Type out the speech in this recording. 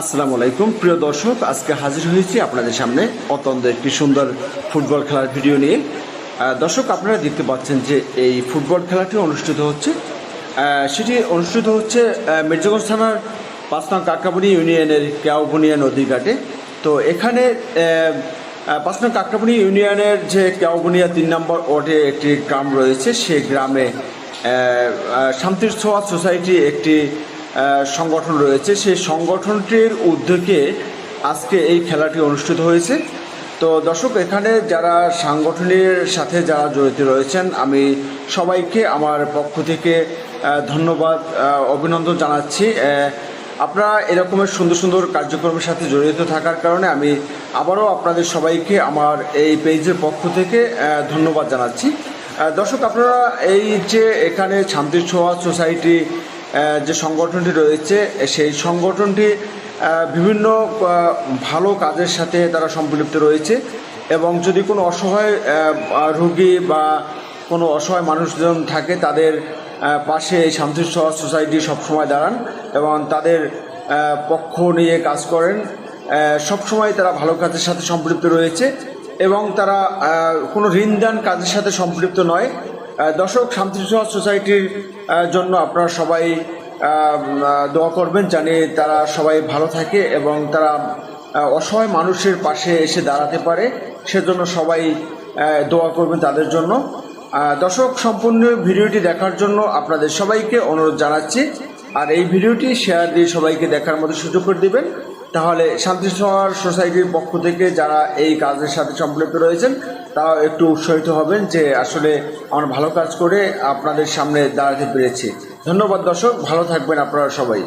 আসসালামু আলাইকুম প্রিয় দর্শক, আজকে হাজির হয়েছি আপনাদের সামনে অত্যন্ত একটি সুন্দর ফুটবল খেলার ভিডিও নিয়ে। দর্শক, আপনারা দেখতে পাচ্ছেন যে এই ফুটবল খেলাটি অনুষ্ঠিত হচ্ছে, সেটি অনুষ্ঠিত হচ্ছে মির্জাগঞ্জ থানার ৫ নং কাকরাবনী ইউনিয়নের কেওবনিয়া নদীর ঘাটে। তো এখানে ৫ নং কাকরাবনী ইউনিয়নের যে কেওবনিয়া ৩ নম্বর ওয়ার্ডে একটি গ্রাম রয়েছে, সেই গ্রামে শান্তির ছোঁয়া সোসাইটি একটি সংগঠন রয়েছে। সেই সংগঠনটির উদ্যোগে আজকে এই খেলাটি অনুষ্ঠিত হয়েছে। তো দর্শক, এখানে যারা সাংগঠনের সাথে যারা জড়িত রয়েছেন, আমি সবাইকে আমার পক্ষ থেকে ধন্যবাদ, অভিনন্দন জানাচ্ছি। আপনারা এরকমের সুন্দর সুন্দর কার্যক্রমের সাথে জড়িত থাকার কারণে আমি আবারও আপনাদের সবাইকে আমার এই পেজের পক্ষ থেকে ধন্যবাদ জানাচ্ছি। দর্শক, আপনারা এই যে এখানে শান্তির ছোঁয়া সোসাইটি যে সংগঠনটি রয়েছে, সেই সংগঠনটি বিভিন্ন ভালো কাজের সাথে তারা সম্পৃক্ত রয়েছে এবং যদি কোনো অসহায় রোগী বা কোনো অসহায় মানুষজন থাকে, তাদের পাশে এই শান্তির ছোঁয়া সোসাইটি সবসময় দাঁড়ান এবং তাদের পক্ষ নিয়ে কাজ করেন। সবসময় তারা ভালো কাজের সাথে সম্পৃক্ত রয়েছে এবং তারা কোনো ঋণদান কাজের সাথে সম্পৃক্ত নয়। দর্শক, শান্তির ছোঁয়া সোসাইটির জন্য আপনারা সবাই দোয়া করবেন, জানি তারা সবাই ভালো থাকে এবং তারা অসহায় মানুষের পাশে এসে দাঁড়াতে পারে, সেজন্য সবাই দোয়া করবেন তাদের জন্য। দর্শক, সম্পূর্ণ ভিডিওটি দেখার জন্য আপনাদের সবাইকে অনুরোধ জানাচ্ছি, আর এই ভিডিওটি শেয়ার দিয়ে সবাইকে দেখার মতো সুযোগ করে দেবেন। তাহলে শান্তির ছোঁয়া সোসাইটির পক্ষ থেকে যারা এই কাজের সাথে সম্পৃক্ত রয়েছেন, তারা একটু উৎসাহিত হবেন যে আসলে আমরা ভালো কাজ করে আপনাদের সামনে দাঁড়াতে পেরেছি। ধন্যবাদ দর্শক, ভালো থাকবেন আপনারা সবাই।